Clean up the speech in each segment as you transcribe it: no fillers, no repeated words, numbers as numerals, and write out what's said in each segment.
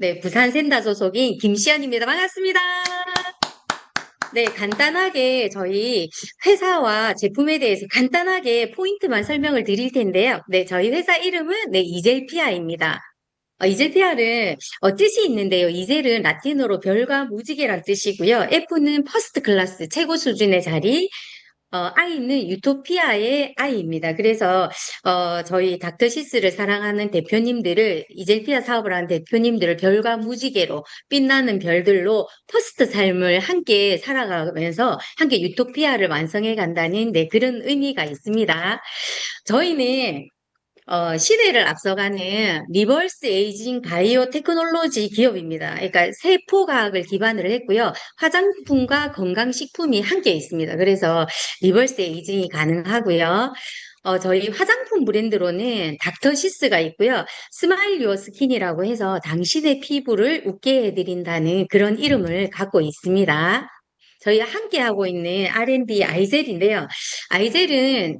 네, 부산 센다 소속인 김시연입니다. 반갑습니다. 네, 간단하게 저희 회사와 제품에 대해서 간단하게 포인트만 설명을 드릴 텐데요. 네, 저희 회사 이름은 네, 이젤피아입니다. 이젤피아는 뜻이 있는데요. 이젤은 라틴어로 별과 무지개란 뜻이고요. F는 퍼스트 클래스 최고 수준의 자리, I는 유토피아의 I입니다. 그래서 저희 닥터시스를 사랑하는 대표님들을 이젤피아 사업을 하는 대표님들을 별과 무지개로 빛나는 별들로 퍼스트 삶을 함께 살아가면서 함께 유토피아를 완성해 간다는 네, 그런 의미가 있습니다. 저희는 시대를 앞서가는 리버스 에이징 바이오 테크놀로지 기업입니다. 그러니까 세포과학을 기반으로 했고요. 화장품과 건강식품이 함께 있습니다. 그래서 리버스 에이징이 가능하고요. 저희 화장품 브랜드로는 닥터시스가 있고요. 스마일 유어 스킨이라고 해서 당신의 피부를 웃게 해드린다는 그런 이름을 갖고 있습니다. 저희가 함께 하고 있는 R&D 아이젤인데요. 아이젤은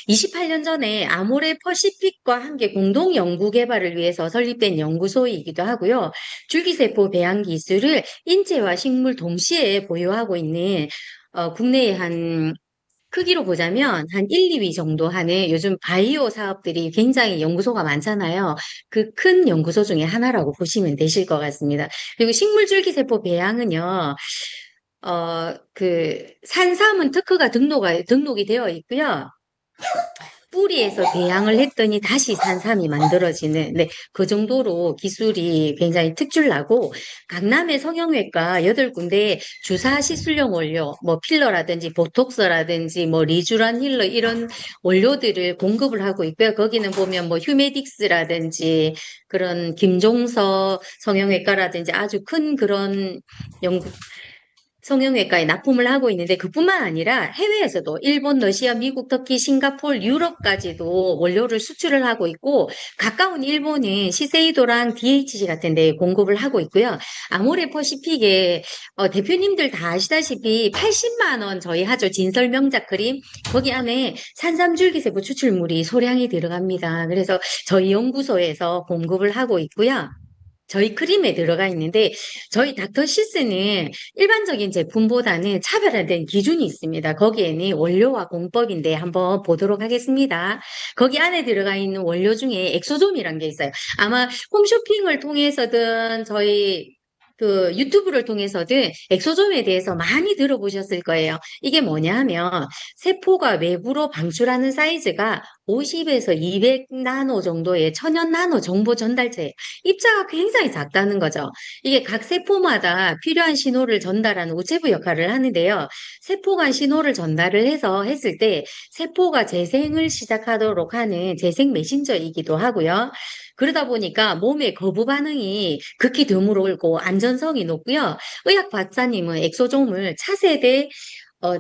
28년 전에 아모레 퍼시픽과 함께 공동 연구 개발을 위해서 설립된 연구소이기도 하고요. 줄기세포 배양 기술을 인체와 식물 동시에 보유하고 있는 국내에 한 크기로 보자면 한 1, 2위 정도 하는 요즘 바이오 사업들이 굉장히 연구소가 많잖아요. 그 큰 연구소 중에 하나라고 보시면 되실 것 같습니다. 그리고 식물 줄기세포 배양은요. 산삼은 특허가 등록이 되어 있고요. 뿌리에서 배양을 했더니 다시 산삼이 만들어지는, 네, 그 정도로 기술이 굉장히 특출나고, 강남의 성형외과 8군데 주사 시술용 원료, 뭐 필러라든지 보톡스라든지 뭐 리쥬란 힐러 이런 원료들을 공급을 하고 있고요. 거기는 보면 뭐 휴메딕스라든지 그런 김종서 성형외과라든지 아주 큰 그런 연구, 성형외과에 납품을 하고 있는데 그뿐만 아니라 해외에서도 일본, 러시아, 미국, 터키, 싱가포르, 유럽까지도 원료를 수출을 하고 있고 가까운 일본은 시세이도랑 DHC 같은 데 공급을 하고 있고요. 아모레 퍼시픽의 대표님들 다 아시다시피 80만 원 저희 하죠. 진설 명작 크림. 거기 안에 산삼줄기세포 추출물이 소량이 들어갑니다. 그래서 저희 연구소에서 공급을 하고 있고요. 저희 크림에 들어가 있는데 저희 닥터시스는 일반적인 제품보다는 차별화된 기준이 있습니다. 거기에는 원료와 공법인데 한번 보도록 하겠습니다. 거기 안에 들어가 있는 원료 중에 엑소좀이라는 게 있어요. 아마 홈쇼핑을 통해서든 저희 유튜브를 통해서든 엑소좀에 대해서 많이 들어보셨을 거예요. 이게 뭐냐 하면 세포가 외부로 방출하는 사이즈가 50에서 200 나노 정도의 천연 나노 정보 전달체. 입자가 굉장히 작다는 거죠. 이게 각 세포마다 필요한 신호를 전달하는 우체부 역할을 하는데요. 세포 간 신호를 전달을 해서 했을 때 세포가 재생을 시작하도록 하는 재생 메신저이기도 하고요. 그러다 보니까 몸의 거부 반응이 극히 드물고 안전성이 높고요. 의학 박사님은 엑소좀을 차세대 어,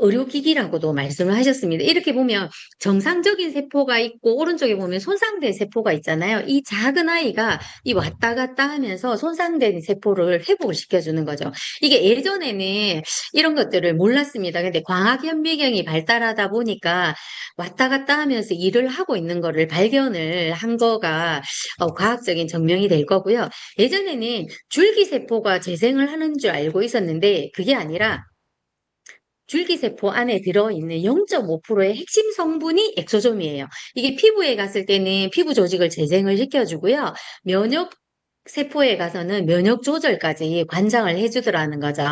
의료기기라고도 말씀을 하셨습니다. 이렇게 보면 정상적인 세포가 있고 오른쪽에 보면 손상된 세포가 있잖아요. 이 작은 아이가 이 왔다 갔다 하면서 손상된 세포를 회복을 시켜주는 거죠. 이게 예전에는 이런 것들을 몰랐습니다. 근데 광학 현미경이 발달하다 보니까 왔다 갔다 하면서 일을 하고 있는 거를 발견을 한 거가 과학적인 증명이 될 거고요. 예전에는 줄기세포가 재생을 하는 줄 알고 있었는데 그게 아니라 줄기세포 안에 들어있는 0.5%의 핵심 성분이 엑소좀이에요. 이게 피부에 갔을 때는 피부 조직을 재생을 시켜주고요. 면역 세포에 가서는 면역 조절까지 관장을 해주더라는 거죠.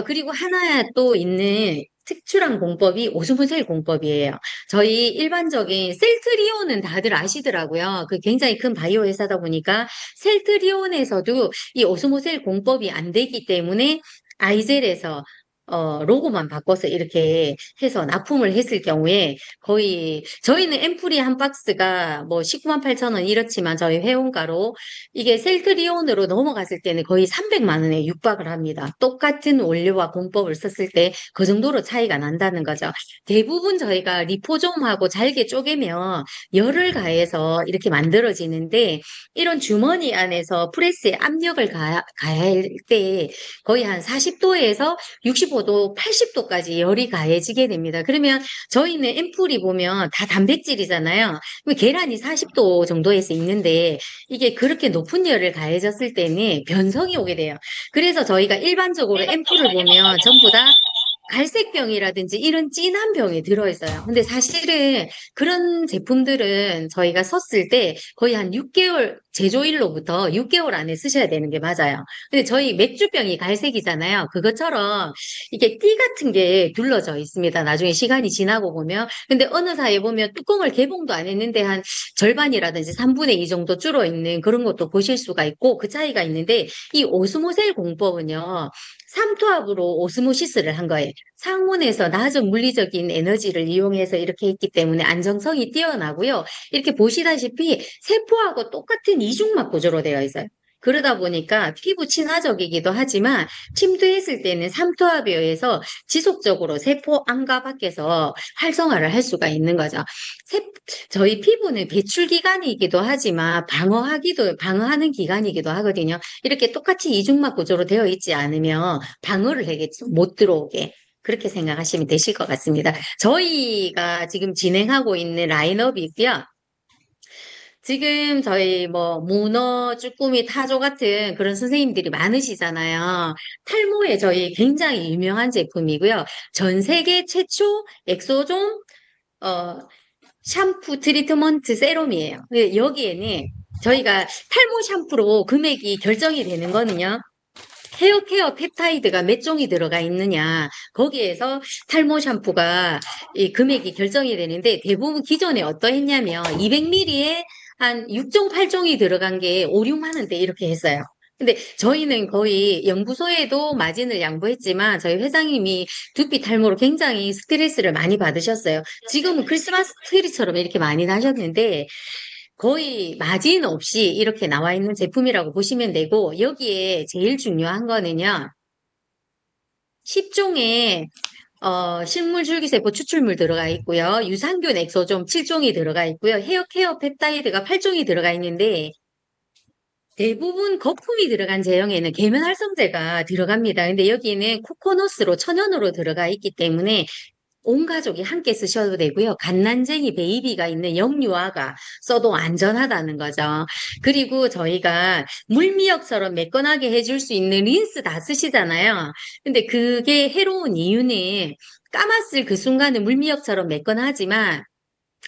그리고 하나 또 있는 특출한 공법이 오스모셀 공법이에요. 저희 일반적인 셀트리온은 다들 아시더라고요. 그 굉장히 큰 바이오 회사다 보니까 셀트리온에서도 이 오스모셀 공법이 안 되기 때문에 아이젤에서 로고만 바꿔서 이렇게 해서 납품을 했을 경우에 거의 저희는 앰플이 한 박스가 뭐 19만 8천 원 이렇지만 저희 회원가로 이게 셀트리온으로 넘어갔을 때는 거의 300만 원에 육박을 합니다. 똑같은 원료와 공법을 썼을 때 그 정도로 차이가 난다는 거죠. 대부분 저희가 리포좀하고 잘게 쪼개면 열을 가해서 이렇게 만들어지는데 이런 주머니 안에서 프레스에 압력을 가야 할 때 거의 한 40도에서 65 드시고도 80도까지 열이 가해지게 됩니다. 그러면 저희는 앰플이 보면 다 단백질이잖아요. 그럼 계란이 40도 정도에서 있는데 이게 그렇게 높은 열을 가해졌을 때는 변성이 오게 돼요. 그래서 저희가 일반적으로 앰플을 보면 전부 다 갈색병이라든지 이런 진한 병이 들어있어요. 근데 사실은 그런 제품들은 저희가 썼을 때 거의 한 6개월, 제조일로부터 6개월 안에 쓰셔야 되는 게 맞아요. 근데 저희 맥주병이 갈색이잖아요. 그것처럼 이게 띠 같은 게 둘러져 있습니다. 나중에 시간이 지나고 보면. 근데 어느 사이에 보면 뚜껑을 개봉도 안 했는데 한 절반이라든지 3분의 2 정도 줄어 있는 그런 것도 보실 수가 있고 그 차이가 있는데 이 오스모셀 공법은요. 삼투압으로 오스모시스를 한 거예요. 상온에서 낮은 물리적인 에너지를 이용해서 이렇게 했기 때문에 안정성이 뛰어나고요. 이렇게 보시다시피 세포하고 똑같은 이중막 구조로 되어 있어요. 그러다 보니까 피부 친화적이기도 하지만 침투했을 때는 삼투압에 의해서 지속적으로 세포 안과 밖에서 활성화를 할 수가 있는 거죠. 저희 피부는 배출 기관이기도 하지만 방어하는 기관이기도 하거든요. 이렇게 똑같이 이중막 구조로 되어 있지 않으면 방어를 하겠죠. 못 들어오게. 그렇게 생각하시면 되실 것 같습니다. 저희가 지금 진행하고 있는 라인업이 있고요. 지금 저희 뭐 문어, 쭈꾸미, 타조 같은 그런 선생님들이 많으시잖아요. 탈모에 저희 굉장히 유명한 제품이고요. 전 세계 최초 엑소존 어, 샴푸 트리트먼트 세럼이에요. 근데 여기에는 저희가 탈모 샴푸로 금액이 결정이 되는 거는요. 헤어 케어 펩타이드가 몇 종이 들어가 있느냐. 거기에서 탈모 샴푸가 이 금액이 결정이 되는데 대부분 기존에 어떠했냐면 200ml에 한 6종, 8종이 들어간 게 5, 6만 원대 이렇게 했어요. 근데 저희는 거의 연구소에도 마진을 양보했지만 저희 회장님이 두피 탈모로 굉장히 스트레스를 많이 받으셨어요. 지금은 크리스마스 트리처럼 이렇게 많이 나셨는데 거의 마진 없이 이렇게 나와 있는 제품이라고 보시면 되고 여기에 제일 중요한 거는요. 10종의 식물 줄기세포 추출물 들어가 있고요. 유산균 엑소좀 7종이 들어가 있고요. 헤어 케어 펩타이드가 8종이 들어가 있는데 대부분 거품이 들어간 제형에는 계면활성제가 들어갑니다. 근데 여기는 코코넛으로 천연으로 들어가 있기 때문에 온 가족이 함께 쓰셔도 되고요. 갓난쟁이 베이비가 있는 영유아가 써도 안전하다는 거죠. 그리고 저희가 물미역처럼 매끈하게 해줄 수 있는 린스 다 쓰시잖아요. 근데 그게 해로운 이유는 감았을 그 순간은 물미역처럼 매끈하지만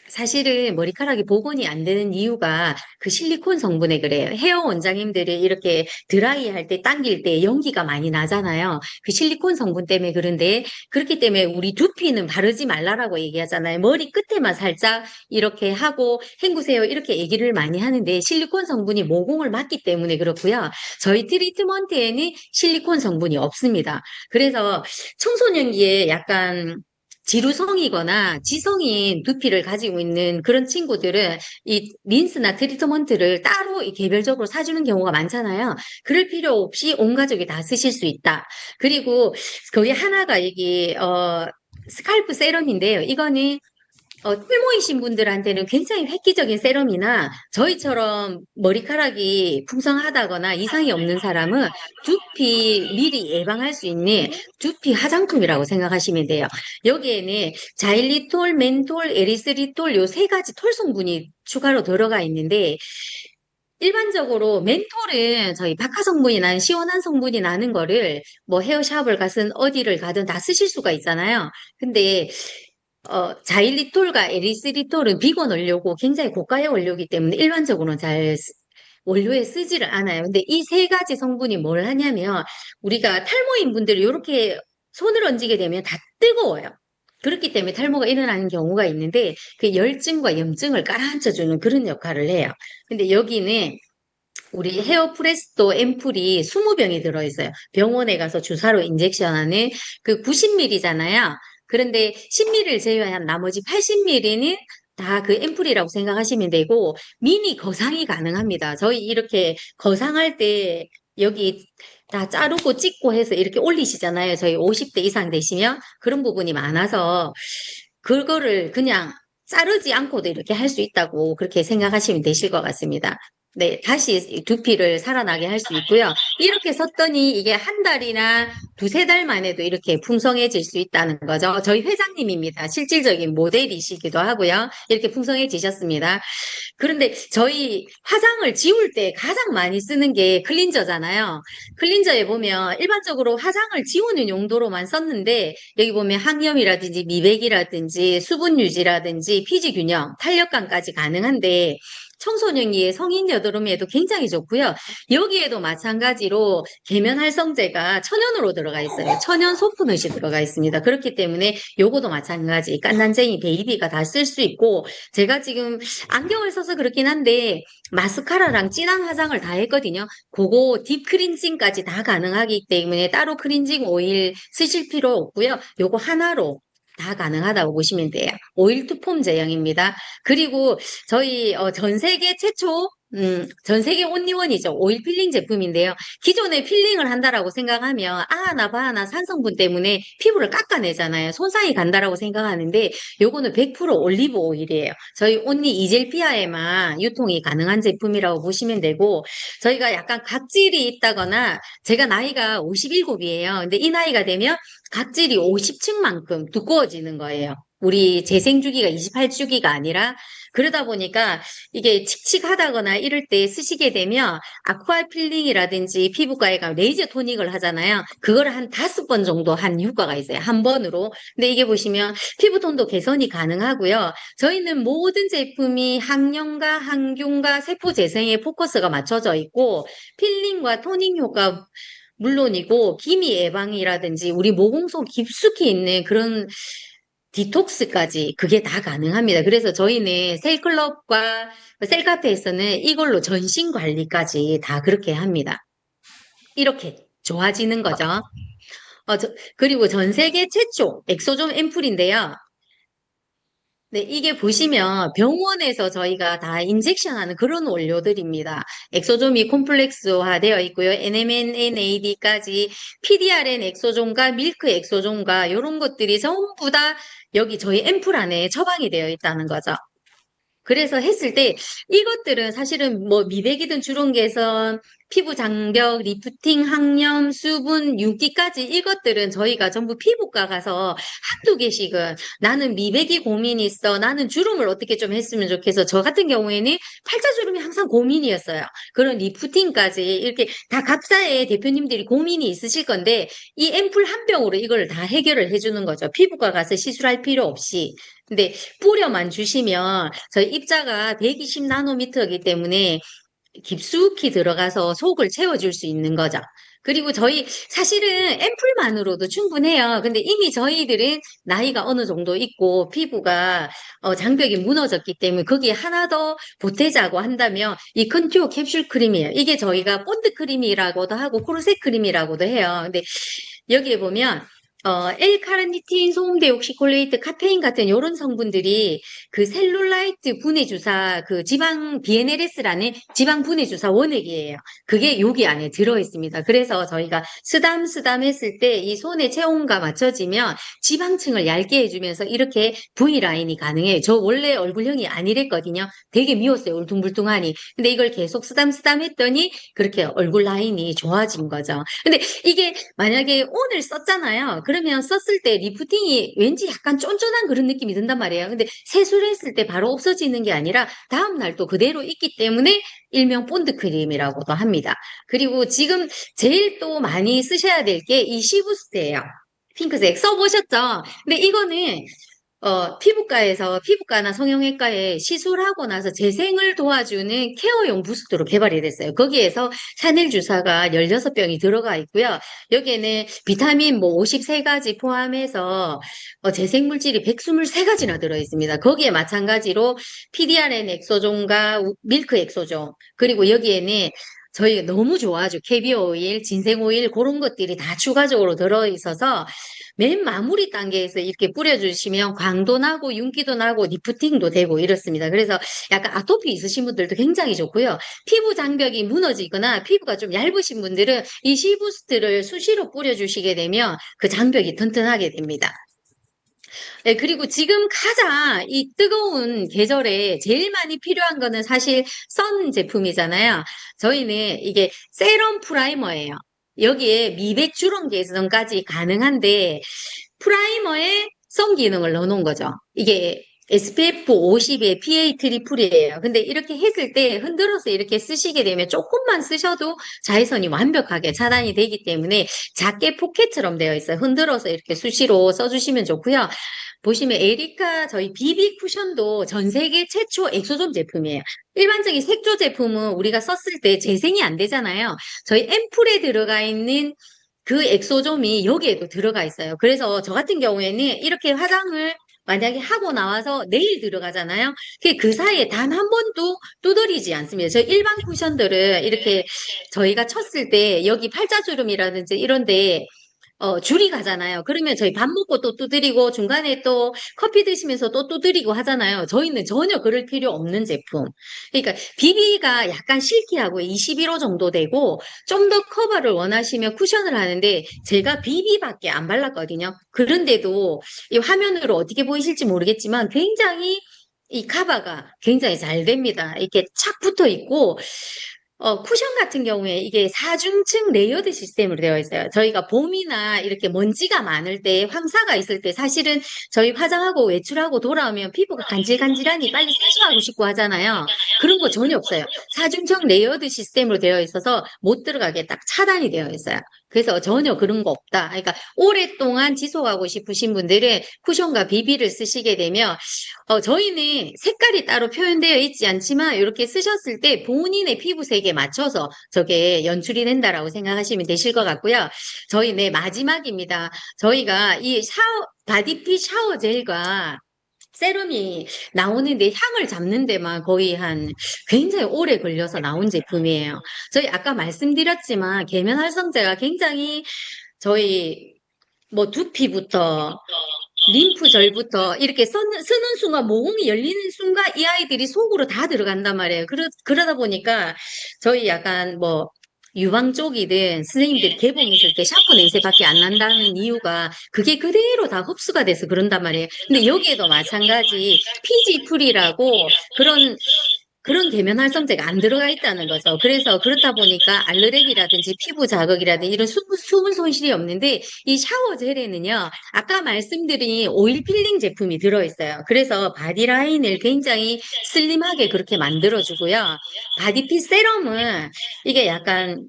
사실은 머리카락이 복원이 안 되는 이유가 그 실리콘 성분에 그래요. 헤어 원장님들이 이렇게 드라이 할 때 당길 때 연기가 많이 나잖아요. 그 실리콘 성분 때문에 그런데 그렇기 때문에 우리 두피는 바르지 말라라고 얘기하잖아요. 머리 끝에만 살짝 이렇게 하고 헹구세요. 이렇게 얘기를 많이 하는데 실리콘 성분이 모공을 막기 때문에 그렇고요. 저희 트리트먼트에는 실리콘 성분이 없습니다. 그래서 청소년기에 약간 지루성이거나 지성인 두피를 가지고 있는 그런 친구들은 이 린스나 트리트먼트를 따로 개별적으로 사주는 경우가 많잖아요. 그럴 필요 없이 온 가족이 다 쓰실 수 있다. 그리고 거기 하나가 스칼프 세럼인데요. 이거는 탈모이신 분들한테는 굉장히 획기적인 세럼이나 저희처럼 머리카락이 풍성하다거나 이상이 없는 사람은 두피 미리 예방할 수 있는 두피 화장품이라고 생각하시면 돼요. 여기에는 자일리톨, 멘톨, 에리스리톨 요 세 가지 톨 성분이 추가로 들어가 있는데 일반적으로 멘톨은 저희 박하 성분이 나는 시원한 성분이 나는 거를 뭐 헤어샵을 가든 어디를 가든 다 쓰실 수가 있잖아요. 근데 자일리톨과 에리스리톨은 비건 원료고 굉장히 고가의 원료이기 때문에 일반적으로는 원료에 쓰지를 않아요. 근데 이 세 가지 성분이 뭘 하냐면 우리가 탈모인 분들이 이렇게 손을 얹게 되면 다 뜨거워요. 그렇기 때문에 탈모가 일어나는 경우가 있는데 그 열증과 염증을 깔아앉혀주는 그런 역할을 해요. 근데 여기는 우리 헤어프레스토 앰플이 20병이 들어있어요. 병원에 가서 주사로 인젝션하는 그 90ml잖아요. 그런데 10ml를 제외한 나머지 80ml는 다 그 앰플이라고 생각하시면 되고 미니 거상이 가능합니다. 저희 이렇게 거상할 때 여기 다 자르고 찍고 해서 이렇게 올리시잖아요. 저희 50대 이상 되시면 그런 부분이 많아서 그거를 그냥 자르지 않고도 이렇게 할 수 있다고 그렇게 생각하시면 되실 것 같습니다. 네, 다시 두피를 살아나게 할 수 있고요. 이렇게 썼더니 이게 한 달이나 두세 달 만에도 이렇게 풍성해질 수 있다는 거죠. 저희 회장님입니다. 실질적인 모델이시기도 하고요. 이렇게 풍성해지셨습니다. 그런데 저희 화장을 지울 때 가장 많이 쓰는 게 클린저잖아요. 클린저에 보면 일반적으로 화장을 지우는 용도로만 썼는데 여기 보면 항염이라든지 미백이라든지 수분 유지라든지 피지 균형, 탄력감까지 가능한데 청소년기에 성인 여드름에도 굉장히 좋고요. 여기에도 마찬가지로 계면 활성제가 천연으로 들어가 있어요. 천연 소품옷이 들어가 있습니다. 그렇기 때문에 요거도 마찬가지 깐난쟁이 베이비가 다 쓸 수 있고 제가 지금 안경을 써서 그렇긴 한데 마스카라랑 진한 화장을 다 했거든요. 그거 딥 클렌징까지 다 가능하기 때문에 따로 클렌징 오일 쓰실 필요 없고요. 요거 하나로 다 가능하다고 보시면 돼요. 오일 투폼 제형입니다. 그리고 저희 전 세계 최초 전 세계 온리원이죠. 오일 필링 제품인데요. 기존에 필링을 한다라고 생각하면 아나 바나 산성분 때문에 피부를 깎아내잖아요. 손상이 간다라고 생각하는데 요거는 100% 올리브 오일이에요. 저희 온리 이젤피아에만 유통이 가능한 제품이라고 보시면 되고 저희가 약간 각질이 있다거나 제가 나이가 57이에요. 근데 이 나이가 되면 각질이 50층만큼 두꺼워지는 거예요. 우리 재생주기가 28주기가 아니라 그러다 보니까 이게 칙칙하다거나 이럴 때 쓰시게 되면 아쿠아 필링이라든지 피부과에 가면 레이저 토닉을 하잖아요. 그걸 한 5번 정도 한 효과가 있어요. 한 번으로. 근데 이게 보시면 피부톤도 개선이 가능하고요. 저희는 모든 제품이 항염과 항균과 세포 재생에 포커스가 맞춰져 있고 필링과 토닉 효과 물론이고 기미 예방이라든지 우리 모공 속 깊숙이 있는 그런 디톡스까지 그게 다 가능합니다. 그래서 저희는 셀클럽과 셀카페에서는 이걸로 전신 관리까지 다 그렇게 합니다. 이렇게 좋아지는 거죠. 그리고 전 세계 최초 엑소존 앰플인데요. 네, 이게 보시면 병원에서 저희가 다 인젝션하는 그런 원료들입니다. 엑소존이 콤플렉스화 되어 있고요. NMNAD까지 PDRN 엑소존과 밀크 엑소존과 이런 것들이 전부 다 여기 저희 앰플 안에 처방이 되어 있다는 거죠. 그래서 했을 때 이것들은 사실은 뭐 미백이든 주름 개선, 피부 장벽, 리프팅, 항염, 수분, 윤기까지 이것들은 저희가 전부 피부과 가서 한두 개씩은 나는 미백이 고민이 있어. 나는 주름을 어떻게 좀 했으면 좋겠어. 저 같은 경우에는 팔자주름이 항상 고민이었어요. 그런 리프팅까지 이렇게 다 각자의 대표님들이 고민이 있으실 건데 이 앰플 한 병으로 이걸 다 해결을 해주는 거죠. 피부과 가서 시술할 필요 없이. 근데 뿌려만 주시면 저희 입자가 120 나노미터이기 때문에 깊숙이 들어가서 속을 채워줄 수 있는 거죠. 그리고 저희 사실은 앰플만으로도 충분해요. 근데 이미 저희들은 나이가 어느 정도 있고 피부가 장벽이 무너졌기 때문에 거기에 하나 더 보태자고 한다면 이 컨투어 캡슐 크림이에요. 이게 저희가 본드 크림이라고도 하고 코르셋 크림이라고도 해요. 근데 여기에 보면 L카르니틴, 소음데옥시콜레이트, 카페인 같은 이런 성분들이 그 셀룰라이트 분해 주사 그 지방 BNLS라는 지방 분해 주사 원액이에요. 그게 여기 안에 들어 있습니다. 그래서 저희가 쓰담쓰담 했을 때 이 손의 체온과 맞춰지면 지방층을 얇게 해주면서 이렇게 V 라인이 가능해요. 저 원래 얼굴형이 아니랬거든요. 되게 미웠어요. 울퉁불퉁하니. 근데 이걸 계속 쓰담쓰담 했더니 그렇게 얼굴 라인이 좋아진 거죠. 근데 이게 만약에 오늘 썼잖아요. 그러면 썼을 때 리프팅이 왠지 약간 쫀쫀한 그런 느낌이 든단 말이에요. 근데 세수를 했을 때 바로 없어지는 게 아니라 다음날 또 그대로 있기 때문에 일명 본드 크림이라고도 합니다. 그리고 지금 제일 또 많이 쓰셔야 될 게 이 시부스트예요. 핑크색 써보셨죠? 근데 이거는 피부과나 성형외과에 시술하고 나서 재생을 도와주는 케어용 부스트로 개발이 됐어요. 거기에서 샤넬 주사가 16병이 들어가 있고요. 여기에는 비타민 뭐 53가지 포함해서 재생 물질이 123가지나 들어 있습니다. 거기에 마찬가지로 PDRN 엑소존과 밀크 엑소존, 그리고 여기에는 저희가 너무 좋아하죠. 캐비어 오일, 진생 오일, 그런 것들이 다 추가적으로 들어있어서 맨 마무리 단계에서 이렇게 뿌려주시면 광도 나고 윤기도 나고 리프팅도 되고 이렇습니다. 그래서 약간 아토피 있으신 분들도 굉장히 좋고요. 피부 장벽이 무너지거나 피부가 좀 얇으신 분들은 이 시부스트를 수시로 뿌려주시게 되면 그 장벽이 튼튼하게 됩니다. 네, 그리고 지금 가장 이 뜨거운 계절에 제일 많이 필요한 거는 사실 선 제품이잖아요. 저희는 이게 세럼 프라이머예요. 여기에 미백 주름 개선까지 가능한데 프라이머에 선 기능을 넣어놓은 거죠. 이게 SPF 50에 PA 트리플이에요. 근데 이렇게 했을 때 흔들어서 이렇게 쓰시게 되면 조금만 쓰셔도 자외선이 완벽하게 차단이 되기 때문에 작게 포켓처럼 되어 있어요. 흔들어서 이렇게 수시로 써주시면 좋고요. 보시면 에리카 저희 비비 쿠션도 전 세계 최초 엑소존 제품이에요. 일반적인 색조 제품은 우리가 썼을 때 재생이 안 되잖아요. 저희 앰플에 들어가 있는 그 엑소좀이 여기에도 들어가 있어요. 그래서 저 같은 경우에는 이렇게 화장을 만약에 하고 나와서 내일 들어가잖아요. 그 사이에 단 한 번도 두드리지 않습니다. 저희 일반 쿠션들은 이렇게 저희가 쳤을 때 여기 팔자주름이라든지 이런데 줄이 가잖아요. 그러면 저희 밥 먹고 또 두드리고 중간에 또 커피 드시면서 또 두드리고 하잖아요. 저희는 전혀 그럴 필요 없는 제품. 그러니까 비비가 약간 실키하고 21호 정도 되고 좀 더 커버를 원하시면 쿠션을 하는데 제가 비비밖에 안 발랐거든요. 그런데도 이 화면으로 어떻게 보이실지 모르겠지만 굉장히 이 카바가 굉장히 잘 됩니다. 이렇게 착 붙어 있고 쿠션 같은 경우에 이게 4중층 레이어드 시스템으로 되어 있어요. 저희가 봄이나 이렇게 먼지가 많을 때, 황사가 있을 때 사실은 저희 화장하고 외출하고 돌아오면 피부가 간질간질하니 빨리 세수하고 싶고 하잖아요. 그런 거 전혀 없어요. 4중층 레이어드 시스템으로 되어 있어서 못 들어가게 딱 차단이 되어 있어요. 그래서 전혀 그런 거 없다. 그러니까 오랫동안 지속하고 싶으신 분들은 쿠션과 비비를 쓰시게 되면 저희는 색깔이 따로 표현되어 있지 않지만 이렇게 쓰셨을 때 본인의 피부색에 맞춰서 저게 연출이 된다라고 생각하시면 되실 것 같고요. 저희 네 마지막입니다. 저희가 이 바디핏 샤워 젤과 세럼이 나오는데 향을 잡는 데만 거의 한 굉장히 오래 걸려서 나온 제품이에요. 저희 아까 말씀드렸지만 계면 활성제가 굉장히 저희 뭐 두피부터 림프절부터 이렇게 쓰는 순간 모공이 열리는 순간 이 아이들이 속으로 다 들어간단 말이에요. 그러다 보니까 저희 약간 뭐 유방 쪽이든 선생님들이 개봉했을 때 샴푸 냄새밖에 안 난다는 이유가 그게 그대로 다 흡수가 돼서 그런단 말이에요. 근데 여기에도 마찬가지 피지 풀이라고 그런 계면 활성제가 안 들어가 있다는 거죠. 그래서 그렇다 보니까 알레르기라든지 피부 자극이라든지 이런 수분 손실이 없는데 이 샤워 젤에는요, 아까 말씀드린 오일 필링 제품이 들어있어요. 그래서 바디라인을 굉장히 슬림하게 그렇게 만들어주고요. 바디핏 세럼은 이게 약간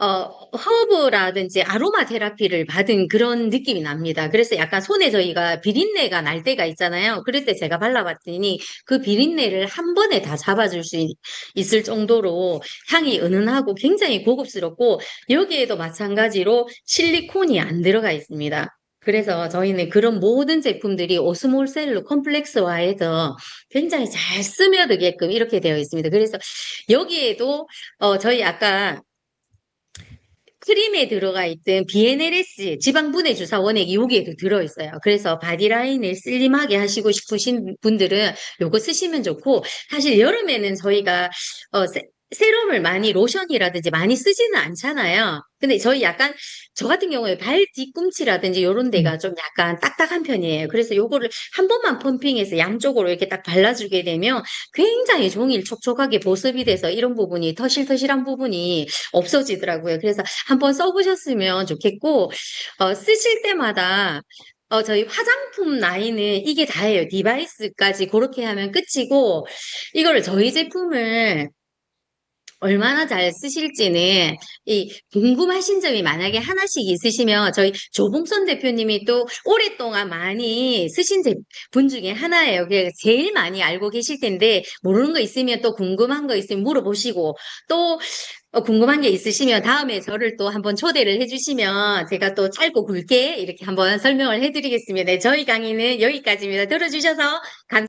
허브라든지 아로마 테라피를 받은 그런 느낌이 납니다. 그래서 약간 손에 저희가 비린내가 날 때가 있잖아요. 그럴 때 제가 발라봤더니 그 비린내를 한 번에 다 잡아줄 수 있을 정도로 향이 은은하고 굉장히 고급스럽고 여기에도 마찬가지로 실리콘이 안 들어가 있습니다. 그래서 저희는 그런 모든 제품들이 오스몰셀로 컴플렉스화해서 굉장히 잘 스며들게끔 이렇게 되어 있습니다. 그래서 여기에도 저희 아까 크림에 들어가 있던 BNLS 지방분해 주사 원액이 여기에도 들어있어요. 그래서 바디라인을 슬림하게 하시고 싶으신 분들은 요거 쓰시면 좋고 사실 여름에는 저희가 세럼을 많이 로션이라든지 많이 쓰지는 않잖아요. 근데 저희 약간 저 같은 경우에 발 뒤꿈치라든지 요런 데가 좀 약간 딱딱한 편이에요. 그래서 요거를 한 번만 펌핑해서 양쪽으로 이렇게 딱 발라주게 되면 굉장히 종일 촉촉하게 보습이 돼서 이런 부분이 터실터실한 부분이 없어지더라고요. 그래서 한번 써보셨으면 좋겠고, 쓰실 때마다, 저희 화장품 라인은 이게 다예요. 디바이스까지 그렇게 하면 끝이고, 이거를 저희 제품을 얼마나 잘 쓰실지는 이 궁금하신 점이 만약에 하나씩 있으시면 저희 조봉선 대표님이 또 오랫동안 많이 쓰신 분 중에 하나예요. 그래서 제일 많이 알고 계실 텐데 모르는 거 있으면 또 궁금한 거 있으면 물어보시고 또 궁금한 게 있으시면 다음에 저를 또 한번 초대를 해주시면 제가 또 짧고 굵게 이렇게 한번 설명을 해드리겠습니다. 네, 저희 강의는 여기까지입니다. 들어주셔서 감사합니다.